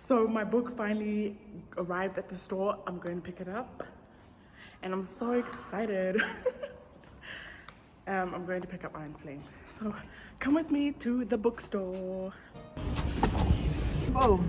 So my book finally arrived at the store. I'm going to pick it up and I'm so excited. I'm going to pick up Iron Flame. So come with me to the bookstore. Oh.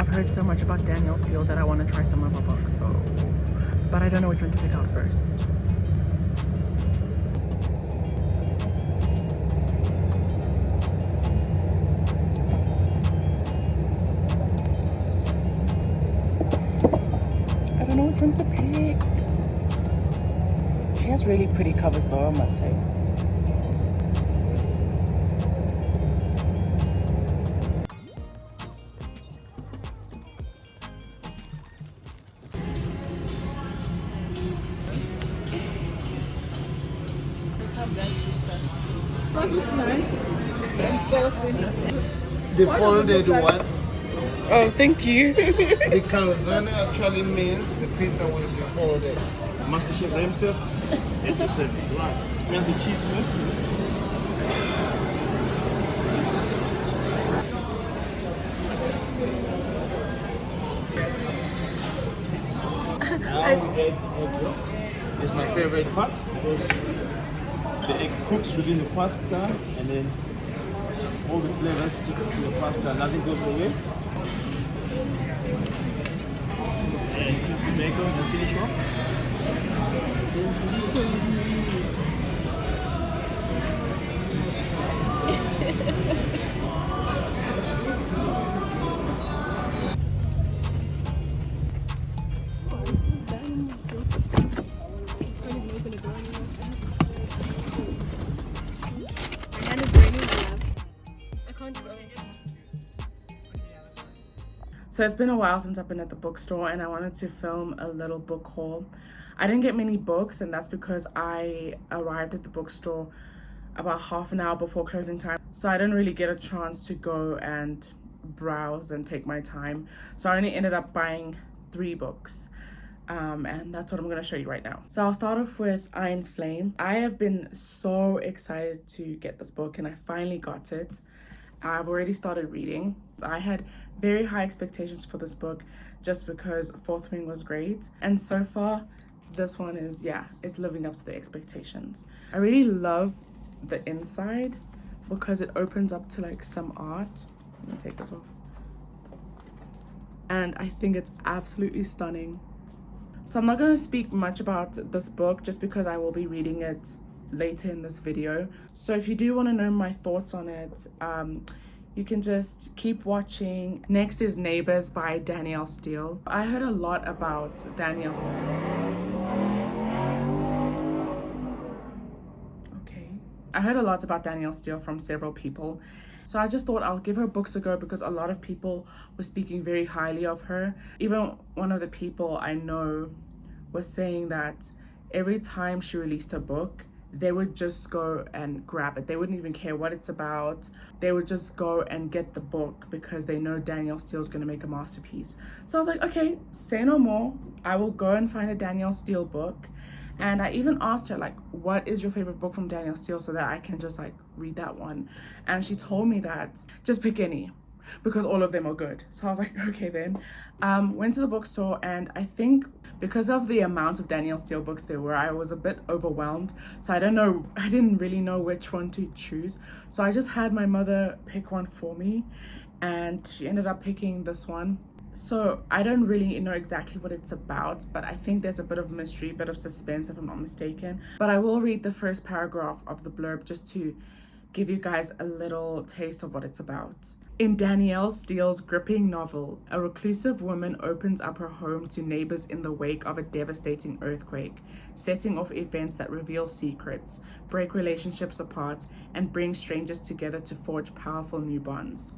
I've heard so much about Danielle Steele that I want to try some of her books, but I don't know which one to pick out first. I don't know which one to pick. She has really pretty covers though, I must say. That looks nice. And saucy. The folded one. Oh, thank you. The calzone actually means the pizza will be folded. Master Chef himself, at your service, right? And the cheese first. Now we add the egg yolk. It's my favorite part because the egg cooks within the pasta and then all the flavors stick to the pasta, nothing goes away. And crispy bacon to finish off. So it's been a while since I've been at the bookstore and I wanted to film a little book haul. I didn't get many books and that's because I arrived at the bookstore about half an hour before closing time. So I didn't really get a chance to go and browse and take my time. So I only ended up buying 3 books. And that's what I'm going to show you right now. So I'll start off with Iron Flame. I have been so excited to get this book and I finally got it. I've already started reading. I had very high expectations for this book just because Fourth Wing was great. And so far, this one is, yeah, it's living up to the expectations. I really love the inside because it opens up to like some art. Let me take this off. And I think it's absolutely stunning. So I'm not going to speak much about this book just because I will be reading it later in this video. So if you do want to know my thoughts on it, you can just keep watching. Next is Neighbors by Danielle Steele. I heard a lot about Danielle. Okay. I heard a lot about Danielle Steele from several people. So I just thought I'll give her books a go because a lot of people were speaking very highly of her. Even one of the people I know was saying that every time she released a book, they would just go and grab it. They wouldn't even care what it's about. They would just go and get the book because they know Danielle Steele's gonna make a masterpiece. So I was like, okay, say no more. I will go and find a Danielle Steele book. And I even asked her, like, what is your favorite book from Danielle Steele so that I can just like read that one. And she told me that just pick any because all of them are good. So I was like, okay then. Went to the bookstore and I think because of the amount of Danielle Steele books there were, I was a bit overwhelmed. So I didn't really know which one to choose. So I just had my mother pick one for me and she ended up picking this one. So I don't really know exactly what it's about, but I think there's a bit of mystery, a bit of suspense if I'm not mistaken. But I will read the first paragraph of the blurb just to give you guys a little taste of what it's about. In Danielle Steele's gripping novel, a reclusive woman opens up her home to neighbors in the wake of a devastating earthquake, setting off events that reveal secrets, break relationships apart, and bring strangers together to forge powerful new bonds.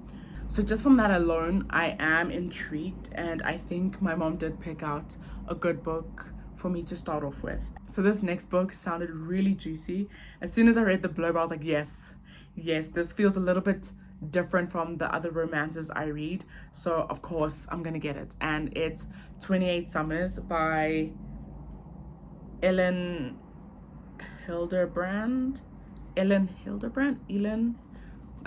So just from that alone, I am intrigued, and I think my mom did pick out a good book for me to start off with. So this next book sounded really juicy. As soon as I read the blurb, I was like, yes, this feels a little bit different from the other romances I read. So of course I'm gonna get it. And it's 28 Summers by Ellen Hilderbrand, I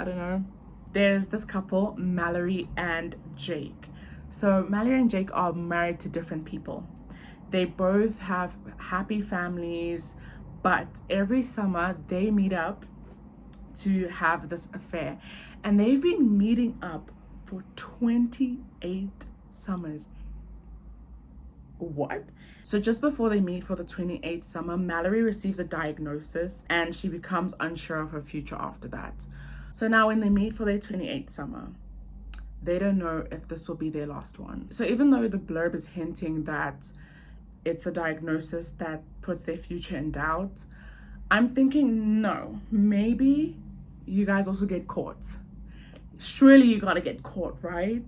don't know. There's this couple, Mallory and Jake. So Mallory and Jake are married to different people. They both have happy families, but every summer they meet up to have this affair. And they've been meeting up for 28 summers. What? So just before they meet for the 28th summer, Mallory receives a diagnosis and she becomes unsure of her future after that. So now when they meet for their 28th summer, they don't know if this will be their last one. So even though the blurb is hinting that it's a diagnosis that puts their future in doubt, I'm thinking, no, maybe you guys also get caught. Surely you gotta get caught, right?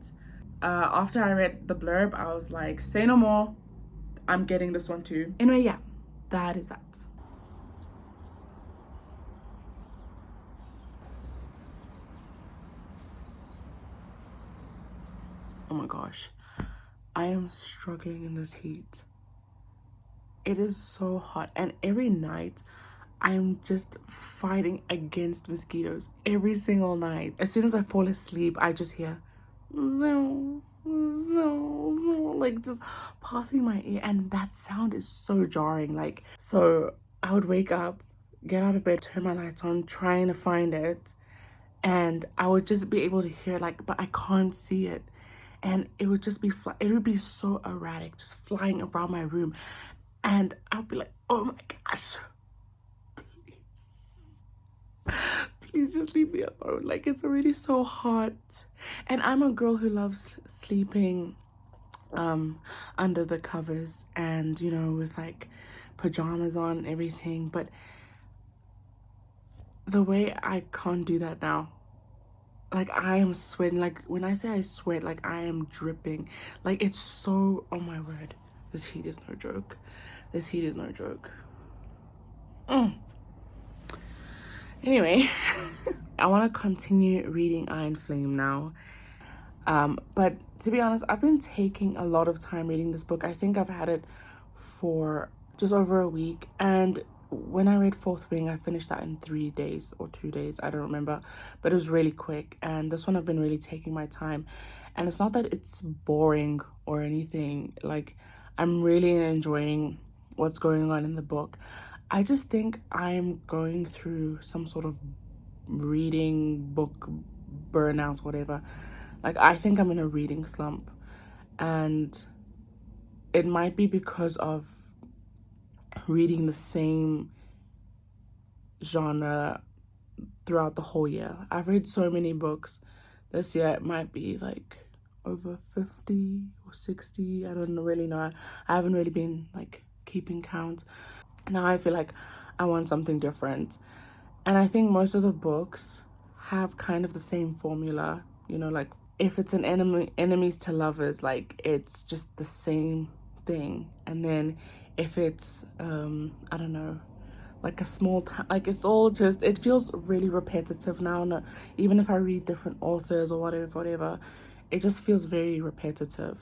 After I read the blurb, I was like, say no more. I'm getting this one too. Anyway, yeah, that is that. Oh my gosh, I am struggling in this heat. It is so hot, and every night I am just fighting against mosquitoes every single night. As soon as I fall asleep, I just hear zoom, zoom, zoom, like just passing my ear, and that sound is so jarring. Like, so I would wake up, get out of bed, turn my lights on, trying to find it, and I would just be able to hear it, like, but I can't see it. And it would just be it would be so erratic, just flying around my room. And I'll be like, oh my gosh, please just leave me alone. Like, it's already so hot. And I'm a girl who loves sleeping under the covers and, you know, with like pajamas on and everything. But the way I can't do that now, like, I am sweating. Like, when I say I sweat, like, I am dripping. Like, it's so, oh my word, this heat is no joke. This heat is no joke. Anyway, I want to continue reading Iron Flame now. But to be honest, I've been taking a lot of time reading this book. I think I've had it for just over a week. And when I read Fourth Wing, I finished that in 3 days or 2 days. I don't remember. But it was really quick. And this one I've been really taking my time. And it's not that it's boring or anything. Like, I'm really enjoying what's going on in the book. I just think I'm going through some sort of reading book burnout, whatever. Like, I think I'm in a reading slump, and it might be because of reading the same genre throughout the whole year. I've read so many books this year. It might be like over 50 or 60. I don't really know. I haven't really been like keeping count. Now I feel like I want something different. And I think most of the books have kind of the same formula, you know, like if it's an enemies to lovers, like it's just the same thing. And then if it's I don't know, like a small town, like it's all just, it feels really repetitive now. No, even if I read different authors or whatever, it just feels very repetitive.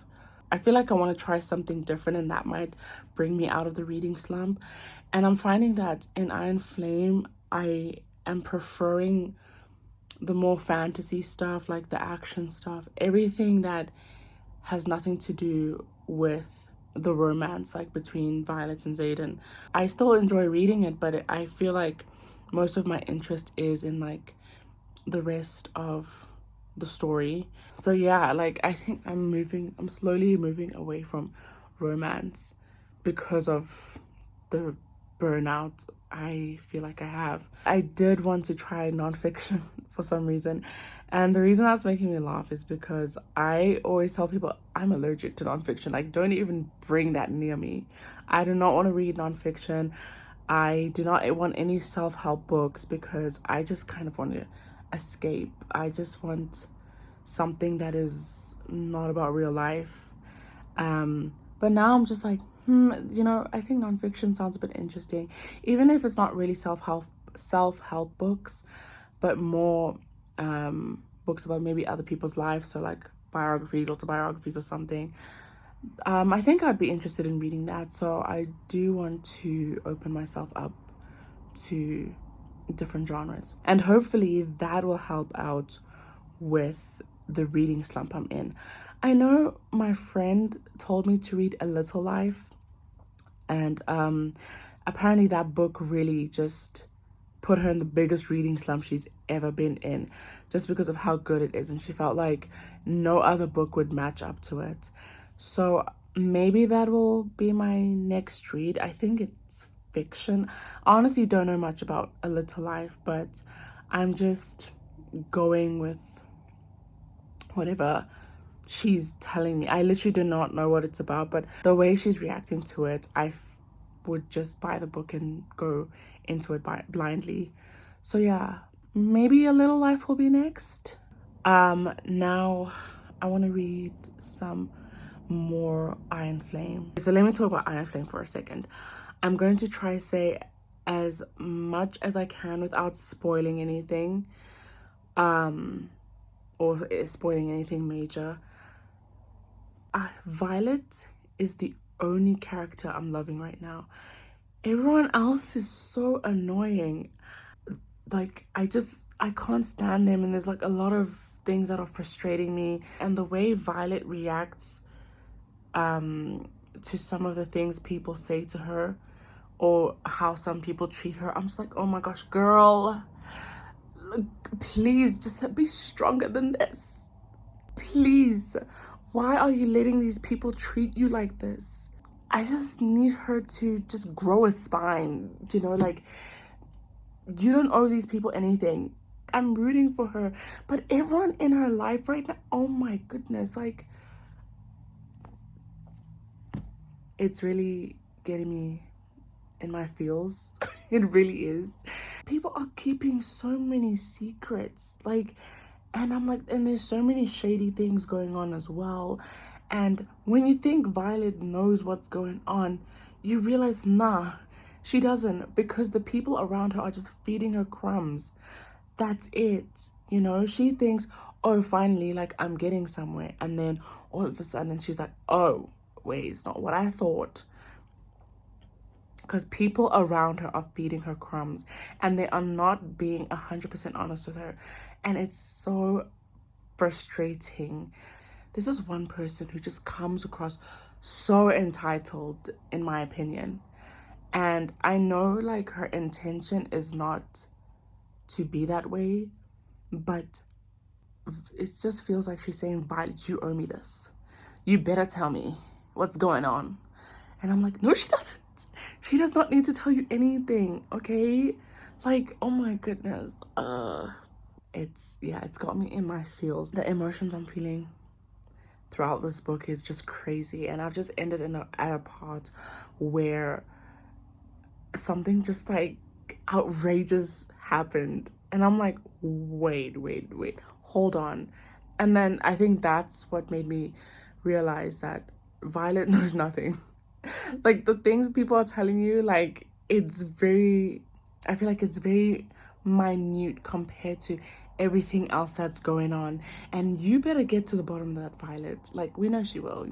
I feel like I want to try something different, and that might bring me out of the reading slump. And I'm finding that in Iron Flame, I am preferring the more fantasy stuff, like the action stuff, everything that has nothing to do with the romance, like between Violet and Xaden. I still enjoy reading it, but I feel like most of my interest is in like the rest of the story. So yeah, like I think I'm slowly moving away from romance because of the burnout I feel like I have. I did want to try nonfiction for some reason, and the reason that's making me laugh is because I always tell people I'm allergic to nonfiction. Like, don't even bring that near me. I do not want to read nonfiction. I do not want any self-help books because I just kind of want to escape. I just want something that is not about real life. But now I'm just like, I think nonfiction sounds a bit interesting, even if it's not really self-help books, but more books about maybe other people's lives, so like biographies, autobiographies, or something. I think I'd be interested in reading that. So I do want to open myself up to different genres, and hopefully that will help out with the reading slump I'm in. I know my friend told me to read A Little Life, and apparently that book really just put her in the biggest reading slump she's ever been in, just because of how good it is, and she felt like no other book would match up to it. So maybe that will be my next read. I think it's fiction. I honestly don't know much about A Little Life, but I'm just going with whatever she's telling me. I literally do not know what it's about, but the way she's reacting to it, I would just buy the book and go into it blindly. So yeah, maybe A Little Life will be next. Now I want to read some more Iron Flame. So let me talk about Iron Flame for a second. I'm going to try say as much as I can without spoiling anything, or spoiling anything major. Violet is the only character I'm loving right now. Everyone else is so annoying. Like, I can't stand them, and there's like a lot of things that are frustrating me. And the way Violet reacts to some of the things people say to her, or how some people treat her, I'm just like, oh my gosh, girl, please just be stronger than this. Please, why are you letting these people treat you like this? I just need her to just grow a spine, like, you don't owe these people anything. I'm rooting for her, but everyone in her life right now, oh my goodness, like, it's really getting me in my feels. It really is. People are keeping so many secrets, like, and I'm like, and there's so many shady things going on as well. And when you think Violet knows what's going on, you realize, nah, she doesn't, because the people around her are just feeding her crumbs. That's it. She thinks, oh, finally, like, I'm getting somewhere. And then all of a sudden she's like, oh, wait, it's not what I thought. Because people around her are feeding her crumbs, and they are not being 100% honest with her. And it's so frustrating. This is one person who just comes across so entitled, in my opinion. And I know, like, her intention is not to be that way, but it just feels like she's saying, Violet, you owe me this. You better tell me what's going on. And I'm like, no, she doesn't. She does not need to tell you anything, okay? Like, oh my goodness. It's got me in my feels. The emotions I'm feeling throughout this book is just crazy. And I've just ended at a part where something just like outrageous happened. And I'm like, wait, hold on. And then I think that's what made me realize that Violet knows nothing. Like, the things people are telling you, like, I feel like it's very minute compared to everything else that's going on. And you better get to the bottom of that, Violet. Like, we know she will,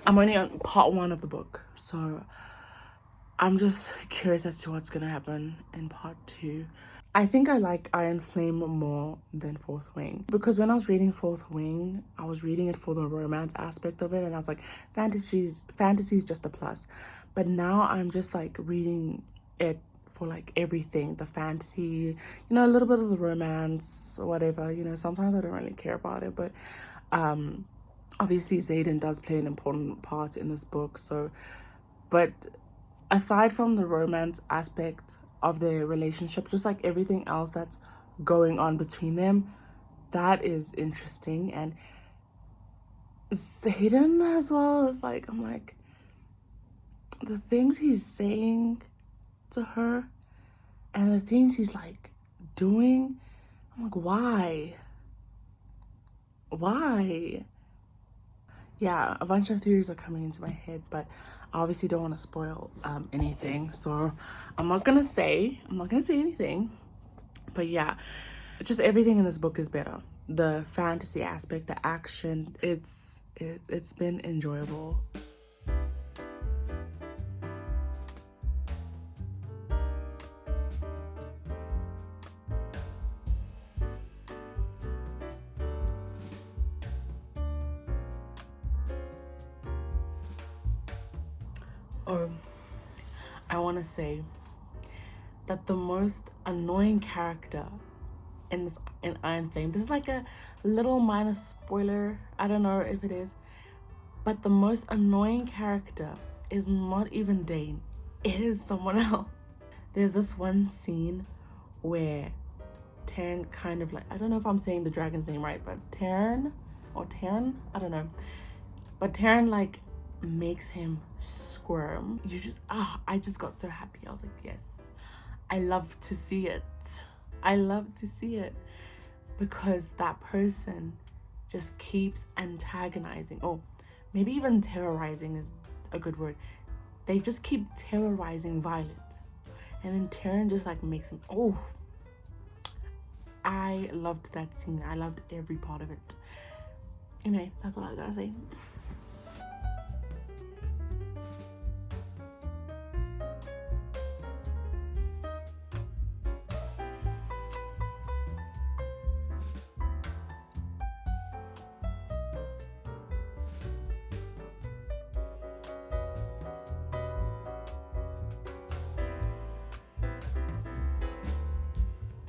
I'm only on part 1 of the book, so I'm just curious as to what's gonna happen in part 2. I think I like Iron Flame more than Fourth Wing, because when I was reading Fourth Wing, I was reading it for the romance aspect of it, and I was like, fantasy's just a plus. But now I'm just like reading it for like everything, the fantasy, a little bit of the romance, whatever, sometimes I don't really care about it, but obviously Xaden does play an important part in this book. So, but aside from the romance aspect of their relationship, just like everything else that's going on between them, that is interesting. And Xaden as well is like, I'm like, the things he's saying to her and the things he's like doing, I'm like, why? yeah, a bunch of theories are coming into my head, but I obviously don't want to spoil anything, so I'm not gonna say anything. But yeah, just everything in this book is better. The fantasy aspect, the action, it's been enjoyable. I want to say that the most annoying character in Iron Flame, this is like a little minor spoiler, I don't know if it is, but the most annoying character is not even Dane, it is someone else. There's this one scene where Taryn kind of like, I don't know if I'm saying the dragon's name right, but Taryn, I don't know, but Taryn like makes him squirm. I just got so happy. I was like, yes, I love to see it. I love to see it, because that person just keeps antagonizing, oh, maybe even terrorizing is a good word. They just keep terrorizing Violet, and then Taryn just like makes him, oh, I loved that scene. I loved every part of it. Anyway, that's all I gotta say.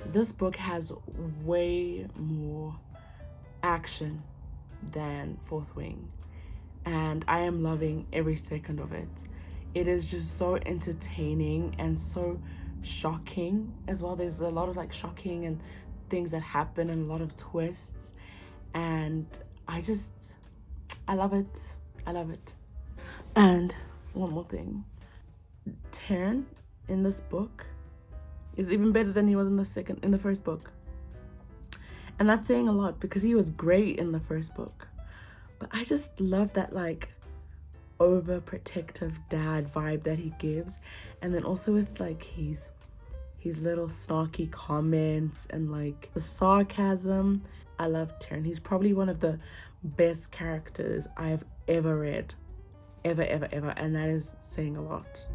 This book has way more action than Fourth Wing, and I am loving every second of it. It is just so entertaining and so shocking as well. There's a lot of like shocking and things that happen and a lot of twists, and I love it. I love it. And one more thing, Taryn in this book is even better than he was in the first book. And that's saying a lot, because he was great in the first book. But I just love that like overprotective dad vibe that he gives. And then also with like his little snarky comments and like the sarcasm. I love Taryn. He's probably one of the best characters I've ever read. Ever. And that is saying a lot.